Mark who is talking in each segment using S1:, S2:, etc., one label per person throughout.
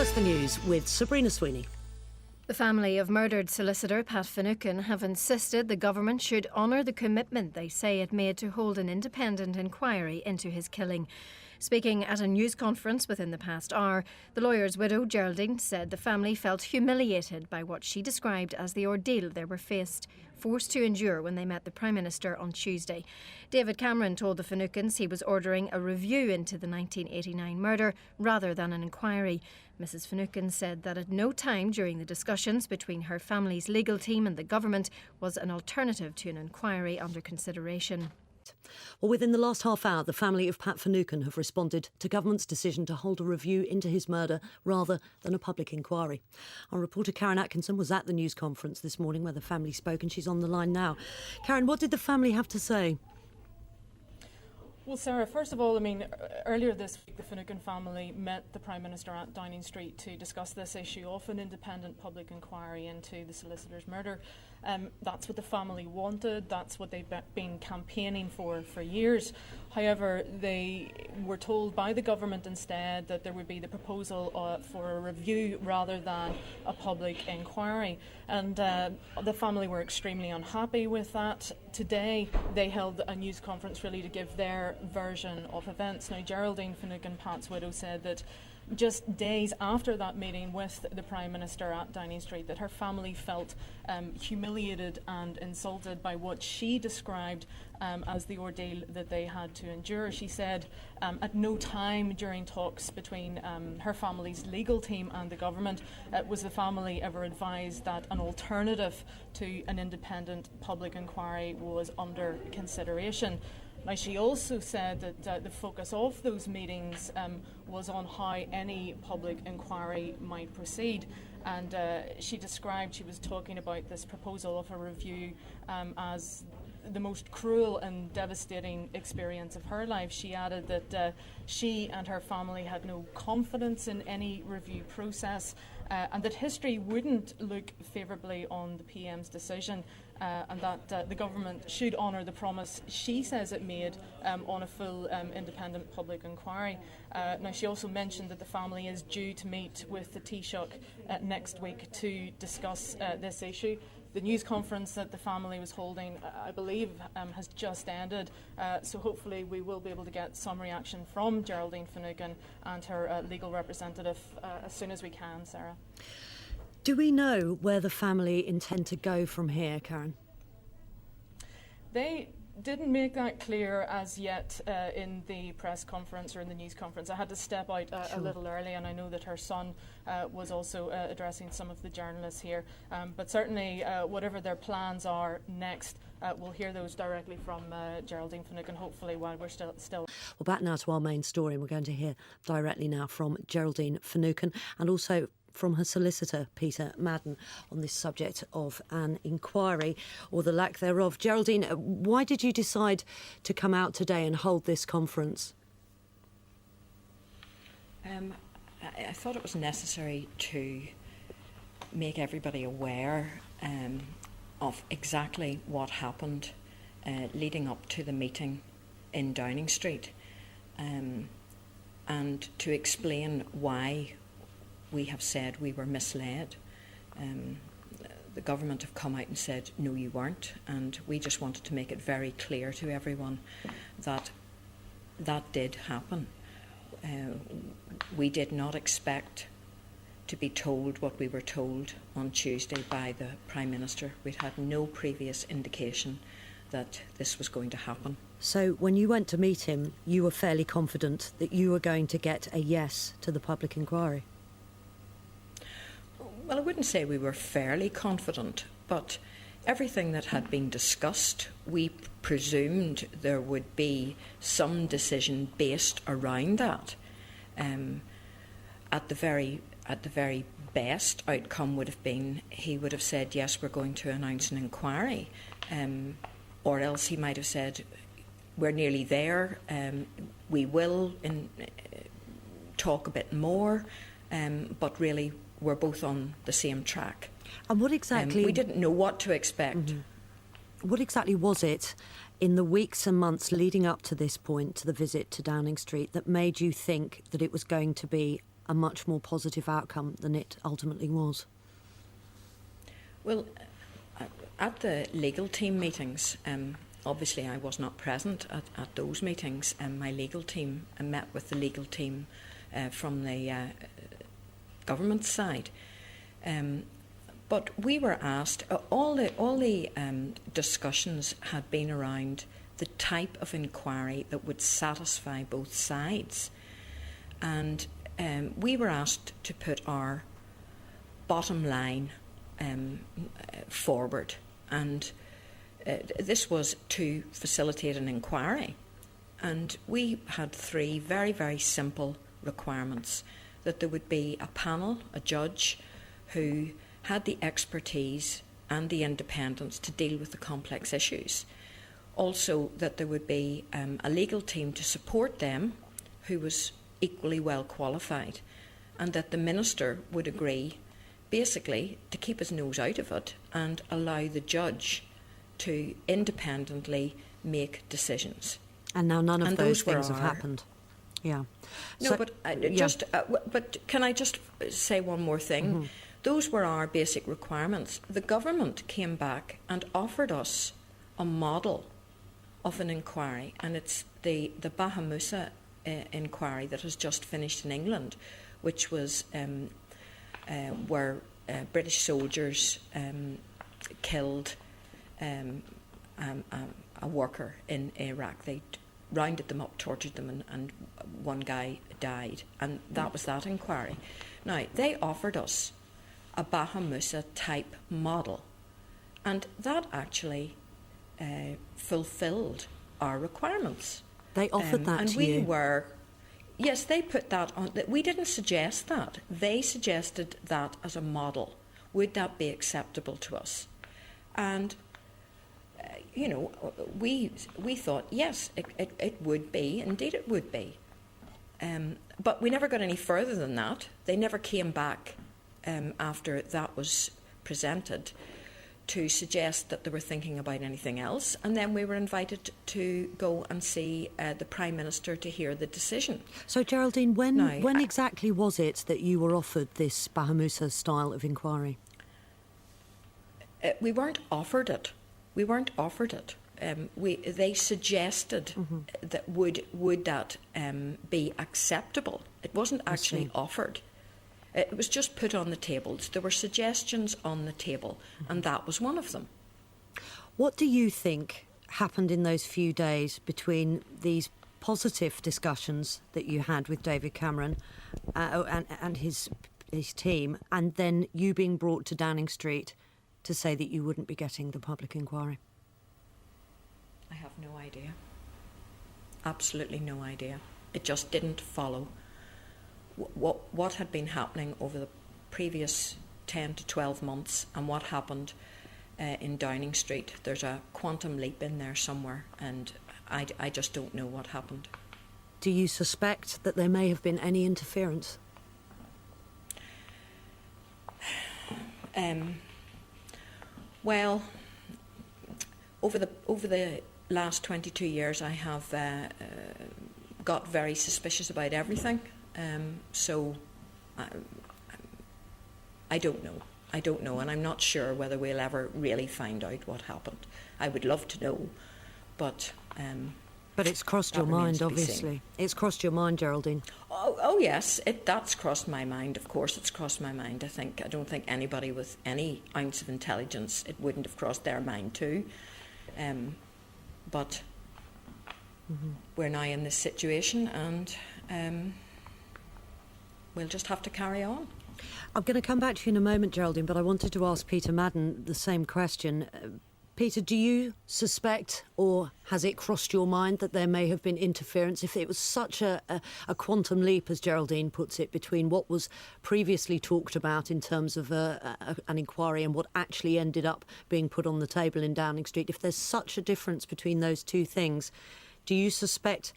S1: First the news with Sabrina Sweeney.
S2: The family of murdered solicitor Pat Finucane have insisted the government should honour the commitment they say it made to hold an independent inquiry into his killing. Speaking at a news conference within the past hour, the lawyer's widow, Geraldine, said the family felt humiliated by what she described as the ordeal they were forced to endure when they met the Prime Minister on Tuesday. David Cameron told the Finucanes he was ordering a review into the 1989 murder rather than an inquiry. Mrs Finucane said that at no time during the discussions between her family's legal team and the government was an alternative to an inquiry under consideration.
S1: Well, within the last half hour, the family of Pat Finucane have responded to government's decision to hold a review into his murder rather than a public inquiry. Our reporter Karen Atkinson was at the news conference this morning where the family spoke, and she's on the line now. Karen, what did the family have to say?
S3: Well, Sarah, first of all, earlier this week the Finucane family met the Prime Minister at Downing Street to discuss this issue of an independent public inquiry into the solicitor's murder. That's what the family wanted, that's what they've been campaigning for years. However, they were told by the government instead that there would be the proposal for a review rather than a public inquiry. And the family were extremely unhappy with that. Today they held a news conference really to give their version of events. Now, Geraldine Finucane, Pat's widow, said that just days after that meeting with the Prime Minister at Downing Street that her family felt humiliated and insulted by what she described as the ordeal that they had to endure. She said at no time during talks between her family's legal team and the government was the family ever advised that an alternative to an independent public inquiry was under consideration. Now, she also said that the focus of those meetings was on how any public inquiry might proceed. And she was talking about this proposal of a review as the most cruel and devastating experience of her life. She added that she and her family had no confidence in any review process and that history wouldn't look favourably on the PM's decision and that the government should honour the promise she says it made on a full independent public inquiry. Now, she also mentioned that the family is due to meet with the Taoiseach next week to discuss this issue. The news conference that the family was holding, I believe, has just ended, so hopefully we will be able to get some reaction from Geraldine Finucane and her legal representative as soon as we can, Sarah.
S1: Do we know where the family intend to go from here, Karen?
S3: They didn't make that clear as yet in the press conference or in the news conference. I had to step out a little early, and I know that her son was also addressing some of the journalists here. But certainly, whatever their plans are next, we'll hear those directly from Geraldine Finucane, hopefully while we're still.
S1: Well, back now to our main story, and we're going to hear directly now from Geraldine Finucane and also from her solicitor, Peter Madden, on this subject of an inquiry, or the lack thereof. Geraldine, why did you decide to come out today and hold this conference?
S4: I thought it was necessary to make everybody aware of exactly what happened leading up to the meeting in Downing Street, and to explain why we have said we were misled. The government have come out and said, no, you weren't, and we just wanted to make it very clear to everyone that that did happen. We did not expect to be told what we were told on Tuesday by the Prime Minister. We'd had no previous indication that this was going to happen.
S1: So when you went to meet him, you were fairly confident that you were going to get a yes to the public inquiry?
S4: Well, I wouldn't say we were fairly confident, but everything that had been discussed, we presumed there would be some decision based around that. At the very best outcome would have been he would have said, yes, we're going to announce an inquiry, or else he might have said, we're nearly there, we will talk a bit more, but really we're both on the same track.
S1: And what exactly...
S4: we didn't know what to expect.
S1: Mm-hmm. What exactly was it in the weeks and months leading up to this point, to the visit to Downing Street, that made you think that it was going to be a much more positive outcome than it ultimately was?
S4: Well, at the legal team meetings, obviously I was not present at those meetings. My legal team met with the legal team from the government side. But we were asked, all the discussions had been around the type of inquiry that would satisfy both sides. And we were asked to put our bottom line forward. And this was to facilitate an inquiry. And we had three very, very simple requirements: that there would be a panel, a judge, who had the expertise and the independence to deal with the complex issues. Also, that there would be a legal team to support them who was equally well qualified, and that the minister would agree basically to keep his nose out of it and allow the judge to independently make decisions.
S1: And now none of those things have happened. Yeah.
S4: No,
S1: So-
S4: but
S1: yeah.
S4: but can I just say one more thing?
S1: Mm-hmm.
S4: Those were our basic requirements. The government came back and offered us a model of an inquiry, and it's the Bahamousa inquiry that has just finished in England, which was where British soldiers killed a worker in Iraq. They rounded them up, tortured them, and one guy died, and that was that inquiry. Now, they offered us a Bahamousa type model, and that actually fulfilled our requirements.
S1: They offered that
S4: and
S1: to
S4: we
S1: you?
S4: were, yes, they put that on. We didn't suggest that. They suggested that as a model. Would that be acceptable to us? And we thought yes, it would be. Indeed, it would be. But we never got any further than that. They never came back after that was presented to suggest that they were thinking about anything else. And then we were invited to go and see the Prime Minister to hear the decision.
S1: So, Geraldine, when
S4: Now,
S1: exactly was it that you were offered this Bahamousa style of inquiry?
S4: We weren't offered it. They suggested that would that be acceptable. It wasn't actually offered. It was just put on the tables. There were suggestions on the table, and that was one of them.
S1: What do you think happened in those few days between these positive discussions that you had with David Cameron and his team, and then you being brought to Downing Street to say that you wouldn't be getting the public inquiry?
S4: I have no idea. Absolutely no idea. It just didn't follow what had been happening over the previous 10 to 12 months and what happened in Downing Street. There's a quantum leap in there somewhere, and I just don't know what happened.
S1: Do you suspect that there may have been any interference?
S4: Well, over the last 22 years, I have got very suspicious about everything. So I don't know. I don't know, and I'm not sure whether we'll ever really find out what happened. I would love to know, but
S1: it's crossed your mind, obviously. It's crossed your mind, Geraldine.
S4: Oh yes, that's crossed my mind. Of course, it's crossed my mind. I don't think anybody with any ounce of intelligence, it wouldn't have crossed their mind too. But we're now in this situation, and we'll just have to carry on.
S1: I'm going to come back to you in a moment, Geraldine, but I wanted to ask Peter Madden the same question. Peter, do you suspect, or has it crossed your mind, that there may have been interference? If it was such a quantum leap, as Geraldine puts it, between what was previously talked about in terms of an inquiry and what actually ended up being put on the table in Downing Street, if there's such a difference between those two things, do you suspect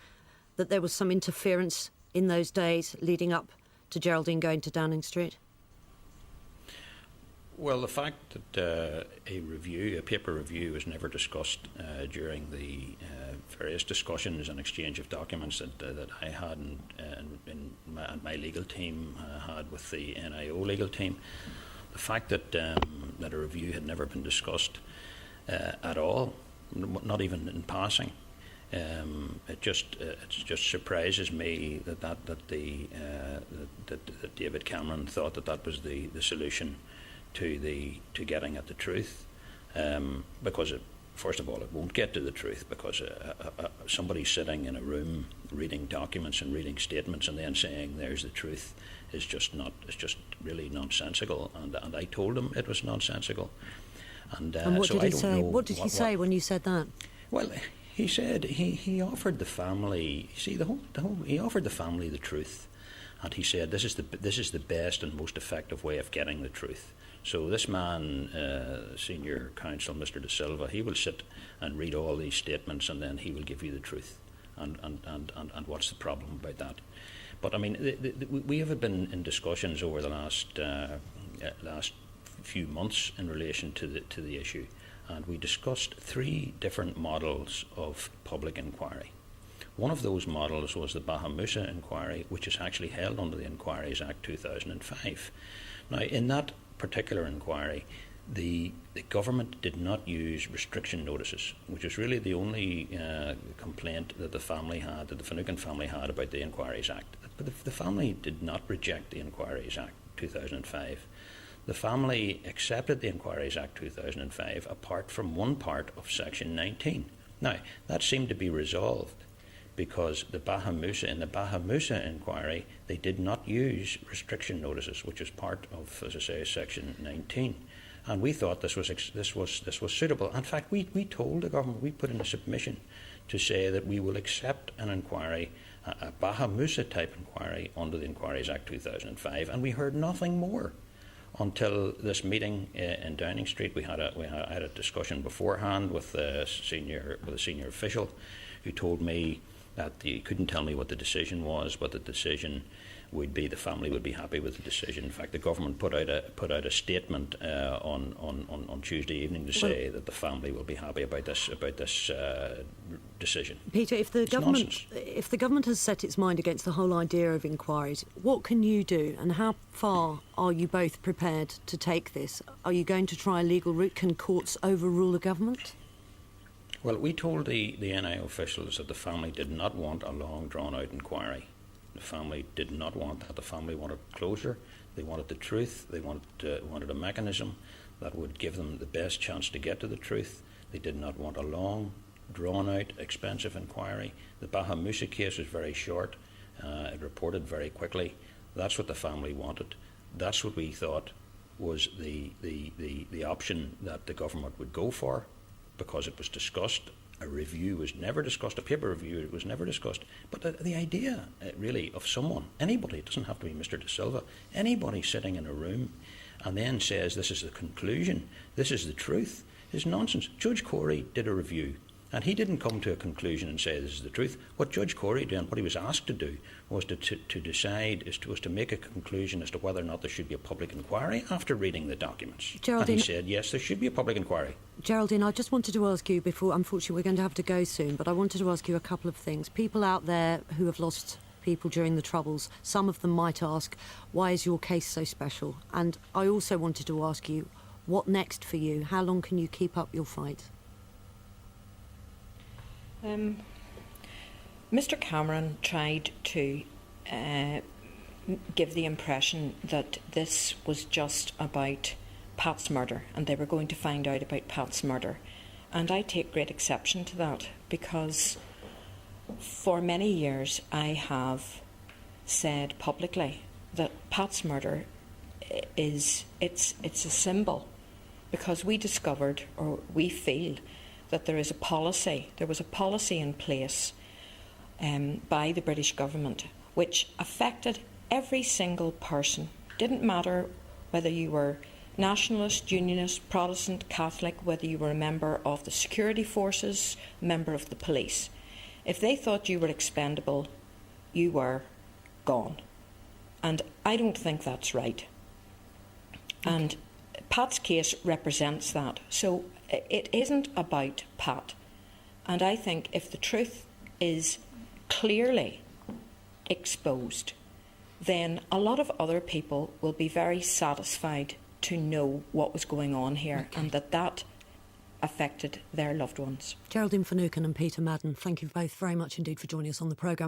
S1: that there was some interference in those days leading up to Geraldine going to Downing Street?
S5: Well, the fact that a paper review, was never discussed during the various discussions and exchange of documents that I had and my legal team had with the NIO legal team, the fact that a review had never been discussed at all, not even in passing, it just surprises me that David Cameron thought that was the solution to getting at the truth, because first of all, it won't get to the truth, because somebody sitting in a room reading documents and reading statements and then saying there's the truth is just really nonsensical, and I told him it was nonsensical. And
S1: what did he say?
S5: What
S1: did he say when you said that?
S5: Well, he said he offered the family. See, he offered the family the truth, and he said this is the best and most effective way of getting the truth. So this man, senior counsel, Mr. De Silva, he will sit and read all these statements, and then he will give you the truth. And what's the problem about that? But I mean, we have been in discussions over the last few months in relation to the issue, and we discussed 3 different models of public inquiry. One of those models was the Bahamusa inquiry, which is actually held under the Inquiries Act 2005. Now, in that particular inquiry, the government did not use restriction notices, which is really the only complaint that the Finucane family had about the Inquiries Act. But the family did not reject the Inquiries Act 2005. The family accepted the Inquiries Act 2005 apart from one part of Section 19. Now, that seemed to be resolved because in the Bahamusa inquiry, they did not use restriction notices, which is part of, as I say, Section 19. And we thought this was suitable. In fact, we told the government, we put in a submission to say that we will accept an inquiry, a Bahamusa type inquiry under the Inquiries Act 2005, and we heard nothing more until this meeting in Downing Street. I had a discussion beforehand with a senior official who told me that he couldn't tell me what the decision was, but the decision would be the family would be happy with the decision. In fact, the government put out a statement on Tuesday evening to say that the family will be happy about this decision.
S1: Peter, if the government has set its mind against the whole idea of inquiries, what can you do, and how far are you both prepared to take this? Are you going to try a legal route? Can courts overrule the government?
S5: Well, we told the NIO officials that the family did not want a long, drawn-out inquiry. The family did not want that. The family wanted closure. They wanted the truth. They wanted a mechanism that would give them the best chance to get to the truth. They did not want a long, drawn-out, expensive inquiry. The Bahamusa case was very short. It reported very quickly. That's what the family wanted. That's what we thought was the option that the government would go for, because it was discussed. A review was never discussed. A paper review was never discussed. But the idea, really, of someone, anybody, it doesn't have to be Mr. De Silva, anybody sitting in a room and then says this is the conclusion, this is the truth, is nonsense. Judge Corey did a review, and he didn't come to a conclusion and say this is the truth. What Judge Corey did, and what he was asked to do, was to decide, was to make a conclusion as to whether or not there should be a public inquiry after reading the documents.
S1: Geraldine,
S5: and he said, yes, there should be a public inquiry.
S1: Geraldine, I just wanted to ask you before, unfortunately we're going to have to go soon, but I wanted to ask you a couple of things. People out there who have lost people during the Troubles, some of them might ask, why is your case so special? And I also wanted to ask you, what next for you? How long can you keep up your fight?
S4: Mr. Cameron tried to give the impression that this was just about Pat's murder and they were going to find out about Pat's murder. And I take great exception to that, because for many years I have said publicly that Pat's murder it's a symbol, because we discovered, or we feel, that there was a policy in place by the British government which affected every single person. Didn't matter whether you were nationalist, unionist, Protestant, Catholic, whether you were a member of the security forces, member of the police. If they thought you were expendable, you were gone. And I don't think that's right. And Pat's case represents that. So it isn't about Pat. And I think if the truth is clearly exposed, then a lot of other people will be very satisfied to know what was going on here, and that affected their loved ones.
S1: Geraldine Finucane and Peter Madden, thank you both very much indeed for joining us on the programme.